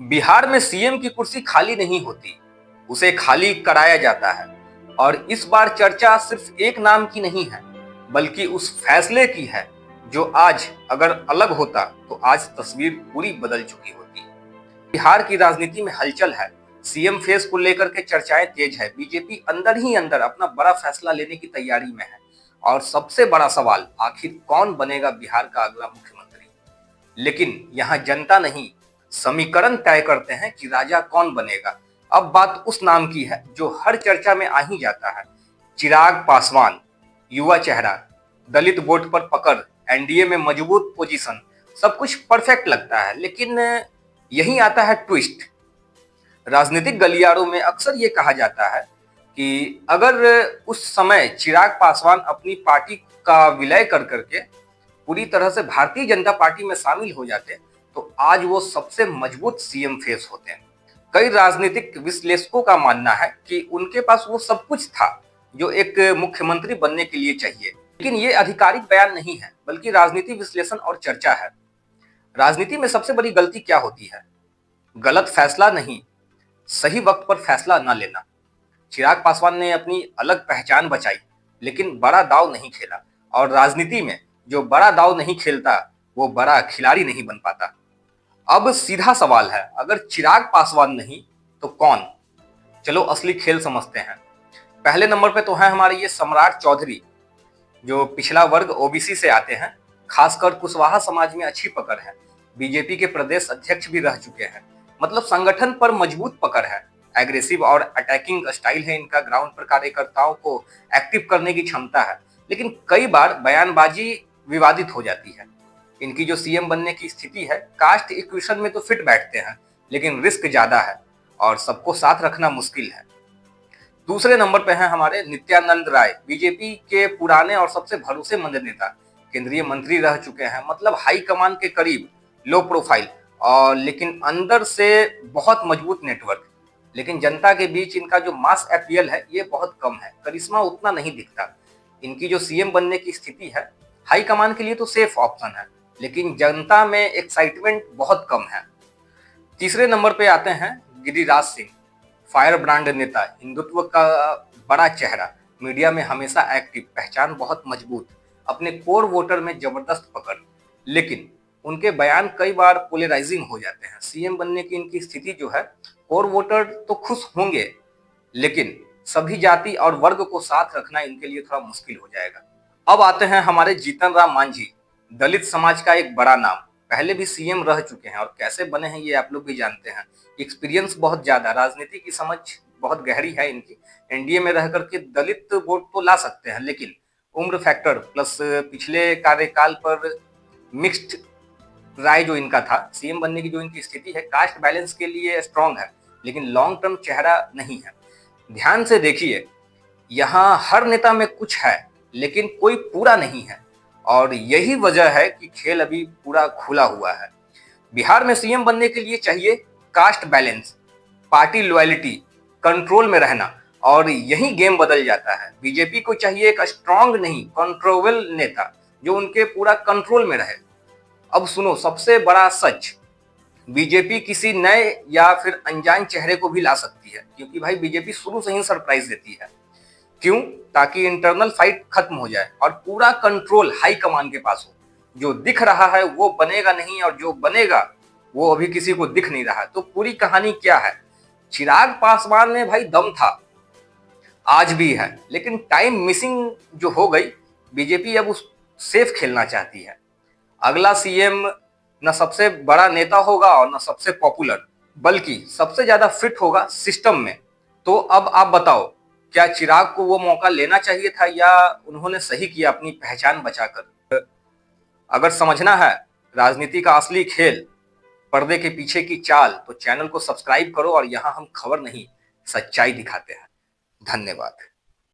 बिहार में सीएम की कुर्सी खाली नहीं होती, उसे खाली कराया जाता है। और इस बार चर्चा सिर्फ एक नाम की नहीं है, बल्कि उस फैसले की है जो आज अगर अलग होता तो आज तस्वीर पूरी बदल चुकी होती। बिहार की राजनीति में हलचल है। सीएम फेस को लेकर के चर्चाएं तेज है। बीजेपी अंदर ही अंदर अपना बड़ा फैसला लेने की तैयारी में है। और सबसे बड़ा सवाल, आखिर कौन बनेगा बिहार का अगला मुख्यमंत्री। लेकिन यहाँ जनता नहीं, समीकरण तय करते हैं कि राजा कौन बनेगा। अब बात उस नाम की है जो हर चर्चा में आ ही जाता है। चिराग पासवान, युवा चेहरा, दलित वोट पर पकड़, एनडीए में मजबूत पोजीशन, सब कुछ परफेक्ट लगता है। लेकिन यही आता है ट्विस्ट। राजनीतिक गलियारों में अक्सर ये कहा जाता है कि अगर उस समय चिराग पासवान अपनी पार्टी का विलय कर करके पूरी तरह से भारतीय जनता पार्टी में शामिल हो जाते तो आज वो सबसे मजबूत सीएम फेस होते हैं। कई राजनीतिक विश्लेषकों का मानना है कि उनके पास वो सब कुछ था जो एक मुख्यमंत्री बनने के लिए चाहिए। लेकिन ये आधिकारिक बयान नहीं है, बल्कि राजनीति विश्लेषण और चर्चा है। राजनीति में सबसे बड़ी गलती क्या होती है? गलत फैसला नहीं, सही वक्त पर फैसला न लेना। चिराग पासवान ने अपनी अलग पहचान बचाई, लेकिन बड़ा दाव नहीं खेला। और राजनीति में जो बड़ा दाव नहीं खेलता वो बड़ा खिलाड़ी नहीं बन पाता। अब सीधा सवाल है, अगर चिराग पासवान नहीं तो कौन? चलो असली खेल समझते हैं। पहले नंबर पे तो है हमारे ये सम्राट चौधरी, जो पिछला वर्ग ओबीसी से आते हैं। खासकर कुशवाहा समाज में अच्छी पकड़ है। बीजेपी के प्रदेश अध्यक्ष भी रह चुके हैं। मतलब संगठन पर मजबूत पकड़ है। एग्रेसिव और अटैकिंग स्टाइल है इनका। ग्राउंड पर कार्यकर्ताओं को एक्टिव करने की क्षमता है। लेकिन कई बार बयानबाजी विवादित हो जाती है। इनकी जो सीएम बनने की स्थिति है, कास्ट इक्वेशन में तो फिट बैठते हैं, लेकिन रिस्क ज्यादा है और सबको साथ रखना मुश्किल है। दूसरे नंबर पे हैं हमारे नित्यानंद राय, बीजेपी के पुराने और सबसे भरोसेमंद नेता। केंद्रीय मंत्री रह चुके हैं, मतलब हाई कमान के करीब, लो प्रोफाइल और लेकिन अंदर से बहुत मजबूत नेटवर्क। लेकिन जनता के बीच इनका जो मास अपील है ये बहुत कम है। करिश्मा उतना नहीं दिखता। इनकी जो सीएम बनने की स्थिति है, हाई कमान के लिए तो सेफ ऑप्शन है, लेकिन जनता में एक्साइटमेंट बहुत कम है। तीसरे नंबर पे आते हैं गिरिराज सिंह, फायर ब्रांड नेता, हिंदुत्व का बड़ा चेहरा, मीडिया में हमेशा एक्टिव, पहचान बहुत मजबूत, अपने कोर वोटर में जबरदस्त पकड़। लेकिन उनके बयान कई बार पोलराइजिंग हो जाते हैं। सीएम बनने की इनकी स्थिति जो है, कोर वोटर तो खुश होंगे, लेकिन सभी जाति और वर्ग को साथ रखना इनके लिए थोड़ा मुश्किल हो जाएगा। अब आते हैं हमारे जीतन राम मांझी, दलित समाज का एक बड़ा नाम, पहले भी सीएम रह चुके हैं और कैसे बने हैं ये आप लोग भी जानते हैं। एक्सपीरियंस बहुत ज्यादा, राजनीति की समझ बहुत गहरी है इनकी। एनडीए में रह करके दलित वोट तो ला सकते हैं, लेकिन उम्र फैक्टर प्लस पिछले कार्यकाल पर मिक्स्ड राय जो इनका था, सीएम बनने की जो इनकी स्थिति है, कास्ट बैलेंस के लिए स्ट्रांग है, लेकिन लॉन्ग टर्म चेहरा नहीं है। ध्यान से देखिए, यहाँ हर नेता में कुछ है, लेकिन कोई पूरा नहीं है। और यही वजह है कि खेल अभी पूरा खुला हुआ है। बिहार में सीएम बनने के लिए चाहिए caste balance, party loyalty, control में रहना, और यही गेम बदल जाता है। बीजेपी को चाहिए एक स्ट्रांग नहीं, कंट्रोल नेता जो उनके पूरा कंट्रोल में रहे। अब सुनो सबसे बड़ा सच, बीजेपी किसी नए या फिर अनजान चेहरे को भी ला सकती है, क्योंकि भाई बीजेपी शुरू से ही सरप्राइज देती है। क्यों? ताकि इंटरनल फाइट खत्म हो जाए और पूरा कंट्रोल हाई कमान के पास हो। जो दिख रहा है वो बनेगा नहीं, और जो बनेगा वो अभी किसी को दिख नहीं रहा। तो पूरी कहानी क्या है? चिराग पासवान में भाई दम था, आज भी है, लेकिन टाइम मिसिंग जो हो गई। बीजेपी अब उस सेफ खेलना चाहती है। अगला सीएम न सबसे बड़ा नेता होगा और न सबसे पॉपुलर, बल्कि सबसे ज्यादा फिट होगा सिस्टम में। तो अब आप बताओ, क्या चिराग को वो मौका लेना चाहिए था या उन्होंने सही किया अपनी पहचान बचाकर? अगर समझना है राजनीति का असली खेल, पर्दे के पीछे की चाल, तो चैनल को सब्सक्राइब करो। और यहाँ हम खबर नहीं, सच्चाई दिखाते हैं। धन्यवाद।